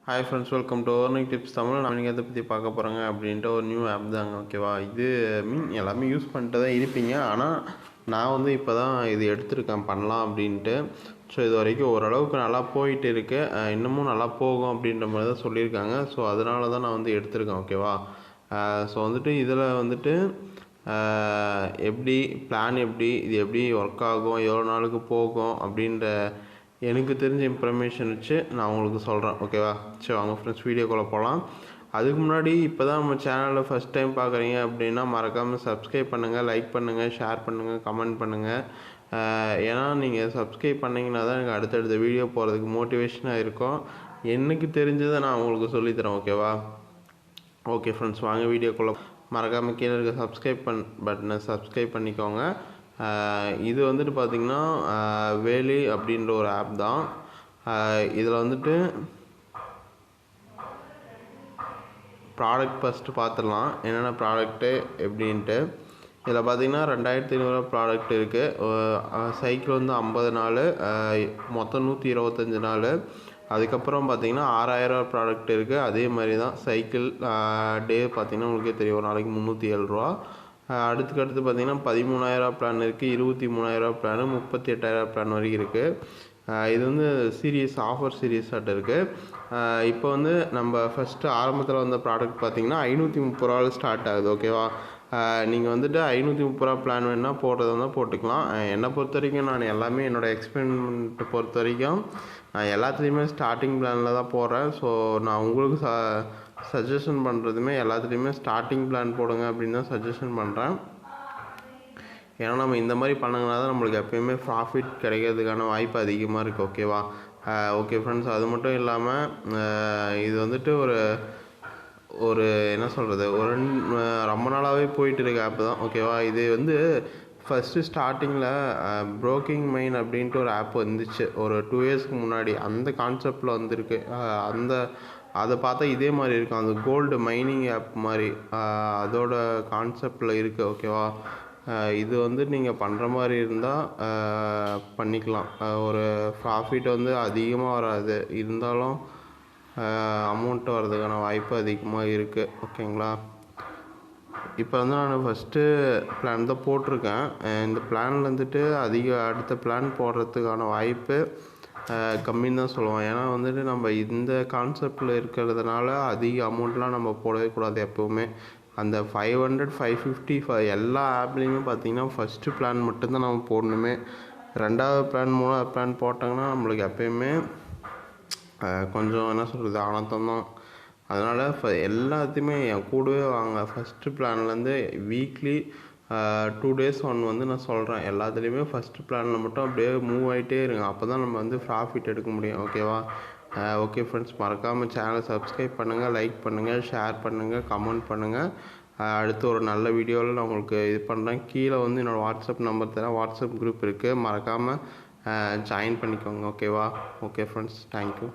Hi friends, welcome to earning tips Tamil. நான் நீங்கள் எதை பற்றி பார்க்க போகிறேங்க அப்படின்ட்டு ஒரு நியூ ஆப் தாங்க. ஓகேவா, இது எல்லாமே யூஸ் பண்ணிட்டு தான் இருப்பீங்க. ஆனால் நான் வந்து இப்போ தான் இது எடுத்திருக்கேன் பண்ணலாம் அப்படின்ட்டு. ஸோ இது வரைக்கும் ஓரளவுக்கு நல்லா போயிட்டு இருக்கு, இன்னமும் நல்லா போகும் அப்படின்ற மாதிரி தான் சொல்லியிருக்காங்க. ஸோ அதனால தான் நான் வந்து எடுத்திருக்கேன். ஓகேவா, ஸோ வந்துட்டு இதில் வந்துட்டு எப்படி பிளான், எப்படி இது எப்படி ஒர்க் ஆகும், எவ்வளோ நாளுக்கு போகும் அப்படின்ற எனக்கு தெரிஞ்ச இன்ஃபர்மேஷன் வச்சு நான் உங்களுக்கு சொல்கிறேன். ஓகேவா, சரி வாங்க ஃப்ரெண்ட்ஸ் வீடியோக்குள்ளே போகலாம். அதுக்கு முன்னாடி இப்போ தான் நம்ம சேனலில் ஃபஸ்ட் டைம் பார்க்குறீங்க அப்படின்னா மறக்காமல் சப்ஸ்கிரைப் பண்ணுங்கள், லைக் பண்ணுங்கள், ஷேர் பண்ணுங்கள், கமெண்ட் பண்ணுங்கள். ஏன்னா நீங்கள் சப்ஸ்கிரைப் பண்ணிங்கன்னா தான் எனக்கு அடுத்தடுத்த வீடியோ போகிறதுக்கு மோட்டிவேஷனாக இருக்கும். எனக்கு தெரிஞ்சதை நான் உங்களுக்கு சொல்லித்தரேன். ஓகேவா, ஓகே ஃப்ரெண்ட்ஸ் வாங்க வீடியோக்குள்ளே. மறக்காமல் கீழே இருக்க சப்ஸ்கிரைப் பட்டனை சப்ஸ்கிரைப் பண்ணிக்கோங்க. இது வந்துட்டு பார்த்திங்கன்னா வேலி அப்படின்ற ஒரு ஆப் தான். இதில் வந்துட்டு ப்ராடக்ட் ஃபஸ்ட்டு பார்த்துடலாம், என்னென்ன ப்ராடக்ட்டு எப்படின்ட்டு. இதில் பார்த்திங்கன்னா 2500 ப்ராடக்ட் இருக்குது. சைக்கிள் வந்து 50 நாள், மொத்தம் 125 நாள். அதுக்கப்புறம் பார்த்திங்கன்னா 6000 ப்ராடக்ட் இருக்குது. அதே மாதிரி தான் சைக்கிள் டே பார்த்திங்கன்னா உங்களுக்கே தெரியும், ஒரு நாளைக்கு 307 ரூபா. அடுத்து பார்த்திங்கன்னா 13,000 பிளான் இருக்குது, 23,000 பிளானு, 38,000 பிளான் வரைக்கும் இருக்குது. இது வந்து சீரியஸ் ஆஃபர் சீரியஸாகிட்ட இருக்குது. இப்போ வந்து நம்ம ஃபஸ்ட்டு ஆரம்பத்தில் வந்த ப்ராடக்ட் பார்த்திங்கன்னா 530 ரூபாவில் ஸ்டார்ட் ஆகுது. ஓகேவா, நீங்கள் வந்துட்டு 530 ரூபா பிளான் வேணால் போடுறதா இருந்தால் போட்டுக்கலாம். என்னை பொறுத்த வரைக்கும் நான் எல்லாமே என்னோடய எக்ஸ்பெரிமெண்ட்டை பொறுத்த வரைக்கும் நான் எல்லாத்துலேயுமே ஸ்டார்டிங் பிளானில் தான் போடுறேன். ஸோ நான் உங்களுக்கு சஜஷன் பண்ணுறதுமே எல்லாத்துலேயுமே ஸ்டார்டிங் பிளான் போடுங்க அப்படின்னு தான் சஜஷன் பண்ணுறேன். ஏன்னா நம்ம இந்த மாதிரி பண்ணங்கன்னா தான் நம்மளுக்கு எப்போயுமே ப்ராஃபிட் கிடைக்கிறதுக்கான வாய்ப்பு அதிகமாக இருக்குது. ஓகேவா, ஓகே ஃப்ரெண்ட்ஸ், அது மட்டும் இல்லாமல் இது வந்துட்டு ஒரு என்ன சொல்கிறது, ரொம்ப நாளாகவே போயிட்டு இருக்க ஆப் தான். ஓகேவா, இது வந்து ஃபஸ்ட்டு ஸ்டார்டிங்கில் ப்ரோக்கிங் மைன் அப்படின்ட்டு ஒரு ஆப் வந்துச்சு ஒரு 2 இயர்ஸ்க்கு முன்னாடி. அந்த கான்செப்டில் வந்திருக்கு. அதை பார்த்தா இதே மாதிரி இருக்கும், அந்த கோல்டு மைனிங் ஆப் மாதிரி அதோட கான்செப்டில் இருக்குது. ஓகேவா, இது வந்து நீங்கள் பண்ணுற மாதிரி இருந்தால் பண்ணிக்கலாம். ஒரு ப்ராஃபிட் வந்து அதிகமாக வராது, இருந்தாலும் அமௌண்ட் வர்றதுக்கான வாய்ப்பு அதிகமாக இருக்குது. ஓகேங்களா, இப்போ வந்து நான் ஃபஸ்ட்டு பிளான் தான் போட்டிருக்கேன். இந்த பிளானில் வந்துட்டு அடுத்த பிளான் போடுறதுக்கான வாய்ப்பு கம்மின்னு தான் சொல்லுவோம். ஏன்னா வந்துட்டு நம்ம இந்த கான்செப்டில் இருக்கிறதுனால அதிக அமௌண்ட்லாம் நம்ம போடவே கூடாது எப்போவுமே. அந்த 500, 550 எல்லா ஆப்லேயுமே பார்த்திங்கன்னா ஃபஸ்ட்டு பிளான் மட்டும்தான் நம்ம போடணுமே. 2வது பிளான் 3வது பிளான் போட்டாங்கன்னா நம்மளுக்கு எப்போயுமே கொஞ்சம் என்ன சொல்கிறது ஆனந்தம் தான். அதனால் எல்லாத்தையுமே என் கூடவே வாங்க. ஃபஸ்ட்டு பிளான்லேருந்து வீக்லி 2 days வந்து நான் சொல்கிறேன். எல்லாத்துலேயுமே ஃபஸ்ட்டு பிளானில் மட்டும் அப்படியே மூவ் ஆகிட்டே இருங்க. அப்போ தான் நம்ம வந்து ப்ராஃபிட் எடுக்க முடியும். ஓகேவா, ஓகே ஃப்ரெண்ட்ஸ், மறக்காமல் சேனலை சப்ஸ்கிரைப் பண்ணுங்கள், லைக் பண்ணுங்கள், ஷேர் பண்ணுங்கள், கமெண்ட் பண்ணுங்கள். அடுத்து ஒரு நல்ல வீடியோவில் நான் உங்களுக்கு இது பண்ணுறேன். கீழே வந்து என்னோடய வாட்ஸ்அப் நம்பர் தரேன், வாட்ஸ்அப் குரூப் இருக்குது, மறக்காமல் ஜாயின் பண்ணிக்கோங்க. ஓகேவா, ஓகே ஃப்ரெண்ட்ஸ், தேங்க்யூ.